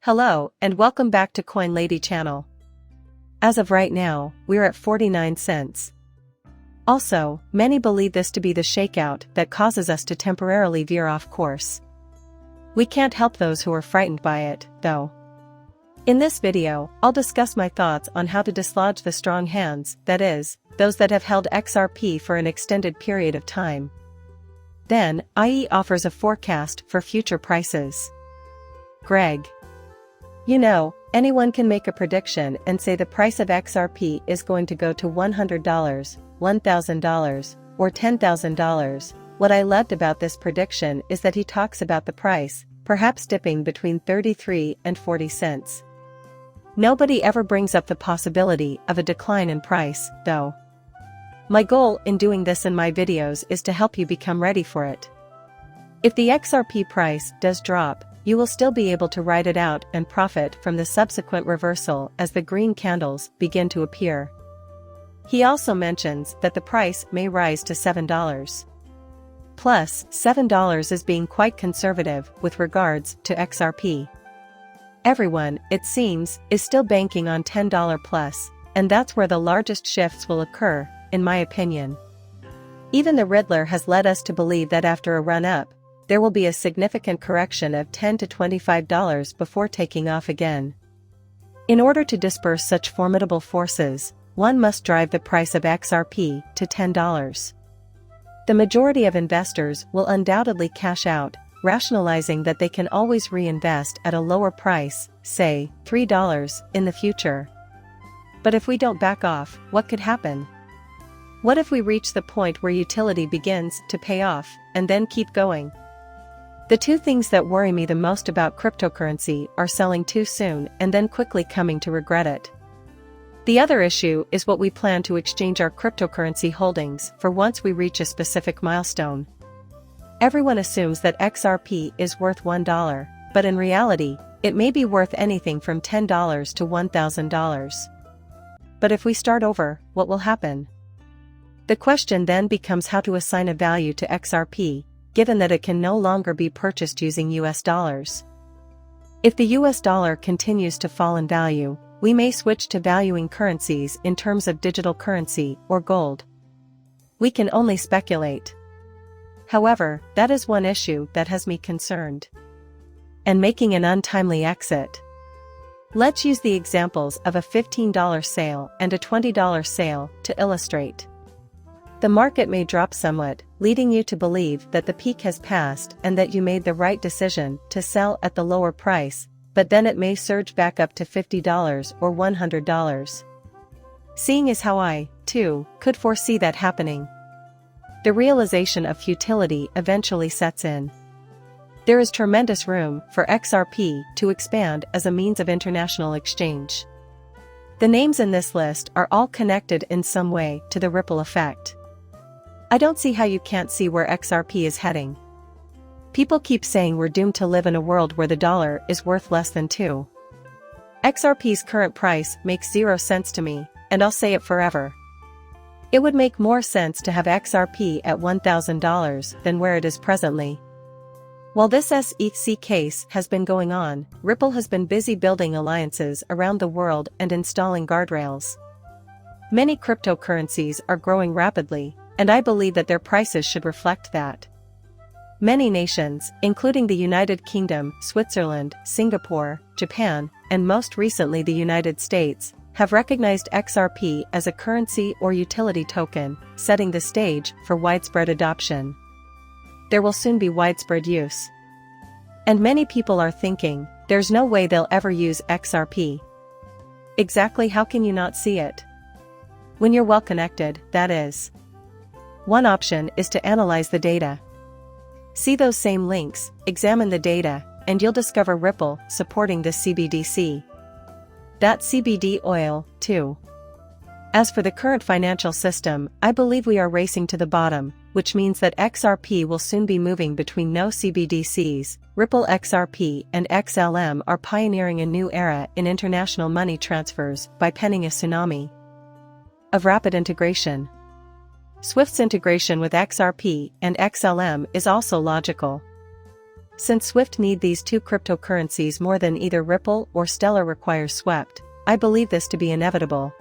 Hello, and welcome back to Coin Lady channel. As of right now, we're at 49 cents. Also, many believe this to be the shakeout that causes us to temporarily veer off course. We can't help those who are frightened by it, though. In this video, I'll discuss my thoughts on how to dislodge the strong hands, that is, those that have held XRP for an extended period of time. Then, IE offers a forecast for future prices. Greg. You know, anyone can make a prediction and say the price of XRP is going to go to $100, $1,000, or $10,000. What I loved about this prediction is that he talks about the price, perhaps dipping between 33 and 40 cents. Nobody ever brings up the possibility of a decline in price, though. My goal in doing this in my videos is to help you become ready for it. If the XRP price does drop, you will still be able to ride it out and profit from the subsequent reversal as the green candles begin to appear. He also mentions that the price may rise to $7. Plus, $7 is being quite conservative with regards to XRP. Everyone, it seems, is still banking on $10 plus, and that's where the largest shifts will occur, in my opinion. Even the Riddler has led us to believe that after a run-up, there will be a significant correction of $10 to $25 before taking off again. In order to disperse such formidable forces, one must drive the price of XRP to $10. The majority of investors will undoubtedly cash out, rationalizing that they can always reinvest at a lower price, say, $3, in the future. But if we don't back off, what could happen? What if we reach the point where utility begins to pay off, and then keep going? The two things that worry me the most about cryptocurrency are selling too soon and then quickly coming to regret it. The other issue is what we plan to exchange our cryptocurrency holdings for once we reach a specific milestone. Everyone assumes that XRP is worth $1, but in reality, it may be worth anything from $10 to $1,000. But if we start over, what will happen? The question then becomes how to assign a value to XRP, given that it can no longer be purchased using US dollars. If the US dollar continues to fall in value, we may switch to valuing currencies in terms of digital currency or gold. We can only speculate. However, that is one issue that has me concerned. And making an untimely exit. Let's use the examples of a $15 sale and a $20 sale to illustrate. The market may drop somewhat, leading you to believe that the peak has passed and that you made the right decision to sell at the lower price, but then it may surge back up to $50 or $100. Seeing is how I, too, could foresee that happening. The realization of futility eventually sets in. There is tremendous room for XRP to expand as a means of international exchange. The names in this list are all connected in some way to the ripple effect. I don't see how you can't see where XRP is heading. People keep saying we're doomed to live in a world where the dollar is worth less than $2. XRP's current price makes 0 sense to me, and I'll say it forever. It would make more sense to have XRP at $1,000 than where it is presently. While this SEC case has been going on, Ripple has been busy building alliances around the world and installing guardrails. Many cryptocurrencies are growing rapidly, and I believe that their prices should reflect that. Many nations, including the United Kingdom, Switzerland, Singapore, Japan, and most recently the United States, have recognized XRP as a currency or utility token, setting the stage for widespread adoption. There will soon be widespread use. And many people are thinking, there's no way they'll ever use XRP. Exactly how can you not see it? When you're well connected, that is. One option is to analyze the data. See those same links, examine the data, and you'll discover Ripple supporting this CBDC. That CBD oil, too. As for the current financial system, I believe we are racing to the bottom, which means that XRP will soon be moving between no CBDCs. Ripple XRP and XLM are pioneering a new era in international money transfers by penning a tsunami of rapid integration. Swift's integration with XRP and XLM is also logical. Since Swift need these two cryptocurrencies more than either Ripple or Stellar requires Swift, I believe this to be inevitable.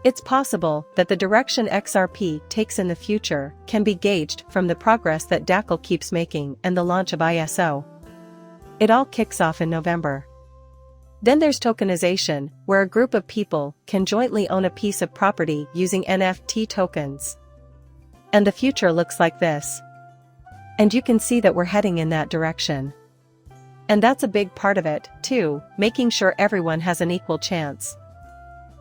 It's possible that the direction XRP takes in the future can be gauged from the progress that Dackle keeps making and the launch of ISO. It all kicks off in November. Then there's tokenization, where a group of people can jointly own a piece of property using NFT tokens. And the future looks like this. And you can see that we're heading in that direction. And that's a big part of it, too, making sure everyone has an equal chance.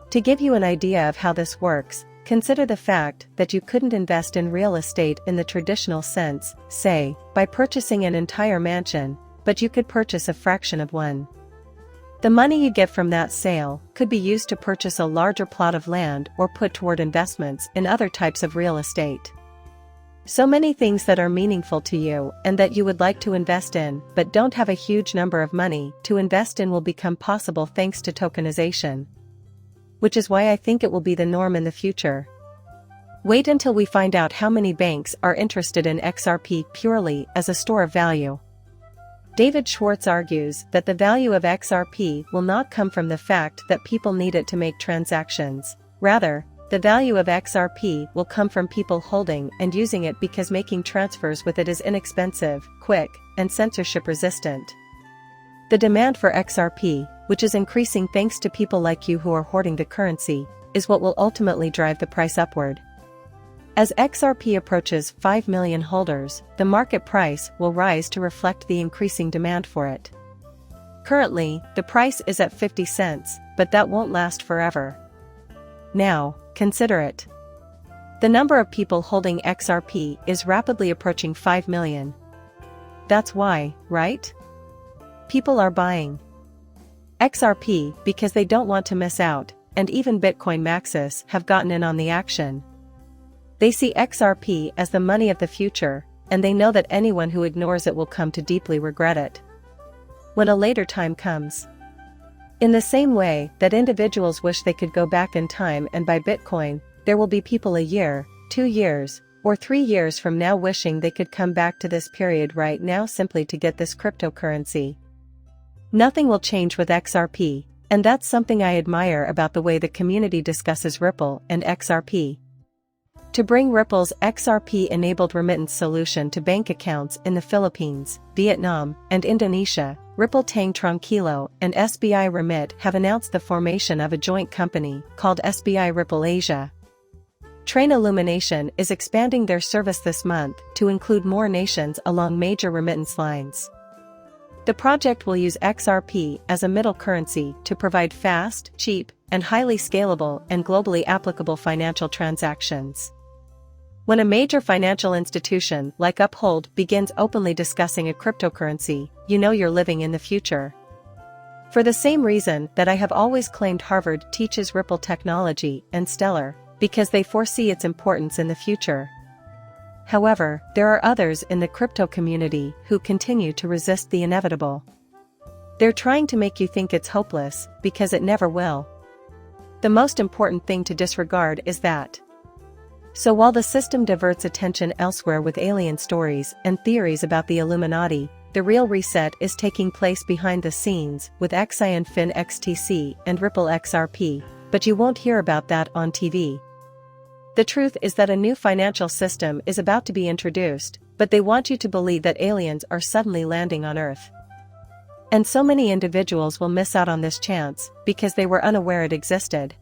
To give you an idea of how this works, consider the fact that you couldn't invest in real estate in the traditional sense, say, by purchasing an entire mansion, but you could purchase a fraction of one. The money you get from that sale could be used to purchase a larger plot of land or put toward investments in other types of real estate. So many things that are meaningful to you and that you would like to invest in but don't have a huge number of money to invest in will become possible thanks to tokenization. Which is why I think it will be the norm in the future. Wait until we find out how many banks are interested in XRP purely as a store of value. David Schwartz argues that the value of XRP will not come from the fact that people need it to make transactions. Rather, the value of XRP will come from people holding and using it because making transfers with it is inexpensive, quick, and censorship resistant. The demand for XRP, which is increasing thanks to people like you who are hoarding the currency, is what will ultimately drive the price upward. As XRP approaches 5 million holders, the market price will rise to reflect the increasing demand for it. Currently, the price is at 50 cents, but that won't last forever. Now, consider it. The number of people holding XRP is rapidly approaching 5 million. That's why, right? People are buying XRP because they don't want to miss out, and even Bitcoin maxis have gotten in on the action. They see XRP as the money of the future, and they know that anyone who ignores it will come to deeply regret it when a later time comes. In the same way that individuals wish they could go back in time and buy Bitcoin, there will be people a year, 2 years, or 3 years from now wishing they could come back to this period right now simply to get this cryptocurrency. Nothing will change with XRP, and that's something I admire about the way the community discusses Ripple and XRP. To bring Ripple's XRP-enabled remittance solution to bank accounts in the Philippines, Vietnam, and Indonesia, Ripple Tang Tranquilo and SBI Remit have announced the formation of a joint company called SBI Ripple Asia. Train Illumination is expanding their service this month to include more nations along major remittance lines. The project will use XRP as a middle currency to provide fast, cheap, and highly scalable and globally applicable financial transactions. When a major financial institution like Uphold begins openly discussing a cryptocurrency, you know you're living in the future. For the same reason that I have always claimed Harvard teaches Ripple technology and Stellar, because they foresee its importance in the future. However, there are others in the crypto community who continue to resist the inevitable. They're trying to make you think it's hopeless, because it never will. The most important thing to disregard is that. So while the system diverts attention elsewhere with alien stories and theories about the Illuminati, the real reset is taking place behind the scenes with Xion Fin XTC and Ripple XRP, but you won't hear about that on TV. The truth is that a new financial system is about to be introduced, but they want you to believe that aliens are suddenly landing on Earth. And so many individuals will miss out on this chance because they were unaware it existed.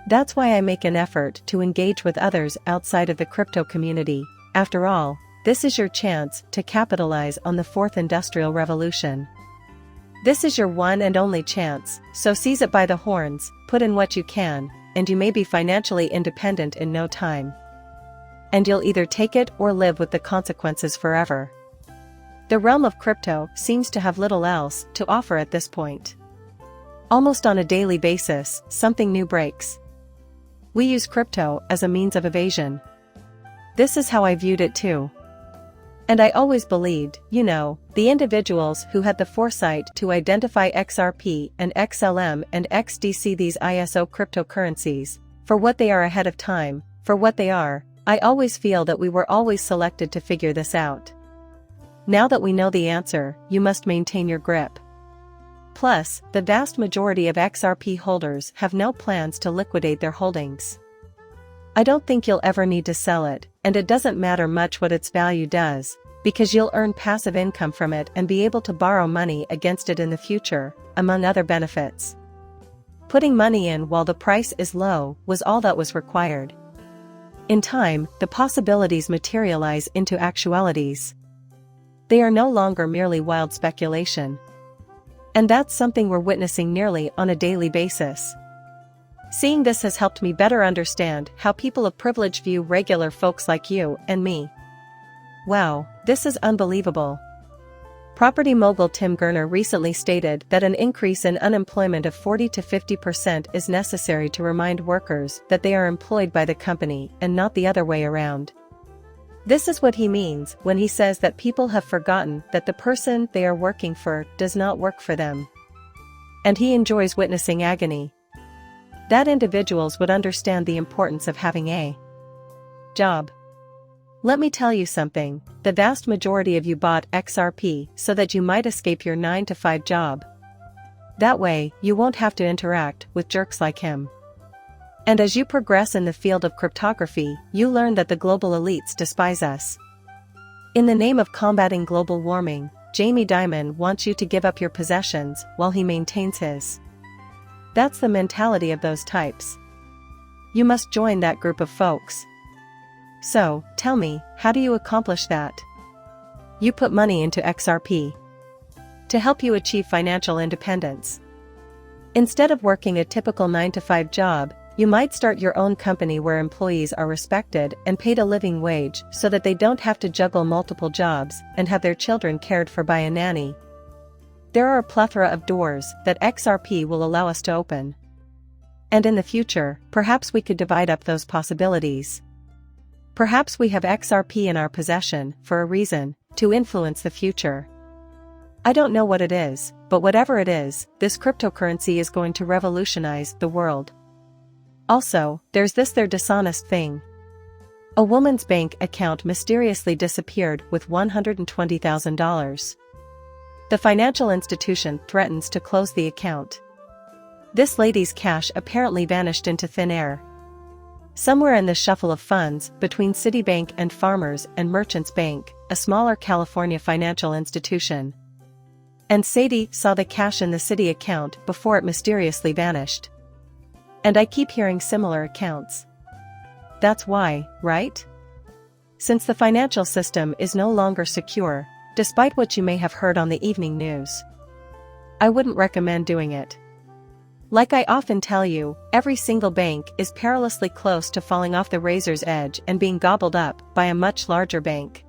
That's why I make an effort to engage with others outside of the crypto community. After all, this is your chance to capitalize on the fourth industrial revolution. This is your one and only chance, so seize it by the horns, put in what you can, and you may be financially independent in no time. And you'll either take it or live with the consequences forever. The realm of crypto seems to have little else to offer at this point. Almost on a daily basis, something new breaks. We use crypto as a means of evasion. This is how I viewed it too. And I always believed, the individuals who had the foresight to identify XRP and XLM and XDC, these ISO cryptocurrencies, for what they are ahead of time, for what they are, I always feel that we were always selected to figure this out. Now that we know the answer, you must maintain your grip. Plus, the vast majority of XRP holders have no plans to liquidate their holdings. I don't think you'll ever need to sell it, and it doesn't matter much what its value does, because you'll earn passive income from it and be able to borrow money against it in the future, among other benefits. Putting money in while the price is low was all that was required. In time, the possibilities materialize into actualities. They are no longer merely wild speculation. And that's something we're witnessing nearly on a daily basis. Seeing this has helped me better understand how people of privilege view regular folks like you and me. Wow, this is unbelievable. Property mogul Tim Gurner recently stated that an increase in unemployment of 40 to 50% is necessary to remind workers that they are employed by the company and not the other way around. This is what he means when he says that people have forgotten that the person they are working for does not work for them. And he enjoys witnessing agony. That individuals would understand the importance of having a job. Let me tell you something, the vast majority of you bought XRP so that you might escape your 9-to-5 job. That way, you won't have to interact with jerks like him. And as you progress in the field of cryptography, you learn that the global elites despise us. In the name of combating global warming, Jamie Dimon wants you to give up your possessions while he maintains his. That's the mentality of those types. You must join that group of folks. So, tell me, how do you accomplish that? You put money into XRP to help you achieve financial independence. Instead of working a typical 9-to-5 job, you might start your own company where employees are respected and paid a living wage so that they don't have to juggle multiple jobs and have their children cared for by a nanny. There are a plethora of doors that XRP will allow us to open. And in the future, perhaps we could divide up those possibilities. Perhaps we have XRP in our possession for a reason, to influence the future. I don't know what it is, but whatever it is, this cryptocurrency is going to revolutionize the world. Also, there's their dishonest thing. A woman's bank account mysteriously disappeared with $120,000. The financial institution threatens to close the account. This lady's cash apparently vanished into thin air. Somewhere in the shuffle of funds between Citibank and Farmers and Merchants Bank, a smaller California financial institution. And Sadie saw the cash in the Citi account before it mysteriously vanished. And I keep hearing similar accounts. That's why, right? Since the financial system is no longer secure, despite what you may have heard on the evening news, I wouldn't recommend doing it. Like I often tell you, every single bank is perilously close to falling off the razor's edge and being gobbled up by a much larger bank.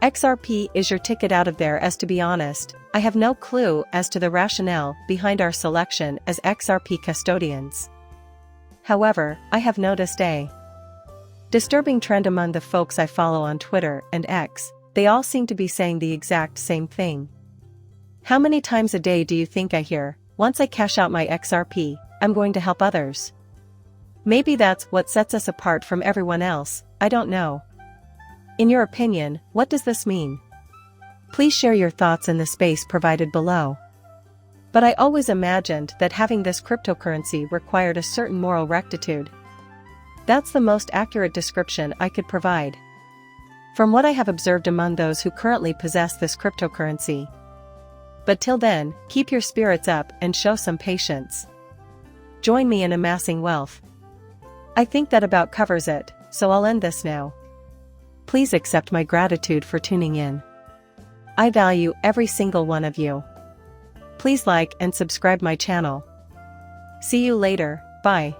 XRP is your ticket out of there, as to be honest, I have no clue as to the rationale behind our selection as XRP custodians. However, I have noticed a disturbing trend among the folks I follow on Twitter and X. They all seem to be saying the exact same thing. How many times a day do you think I hear, "Once I cash out my XRP, I'm going to help others"? Maybe that's what sets us apart from everyone else, I don't know. In your opinion, what does this mean? Please share your thoughts in the space provided below. But I always imagined that having this cryptocurrency required a certain moral rectitude. That's the most accurate description I could provide. From what I have observed among those who currently possess this cryptocurrency. But till then, keep your spirits up and show some patience. Join me in amassing wealth. I think that about covers it, so I'll end this now. Please accept my gratitude for tuning in. I value every single one of you. Please like and subscribe my channel. See you later, bye.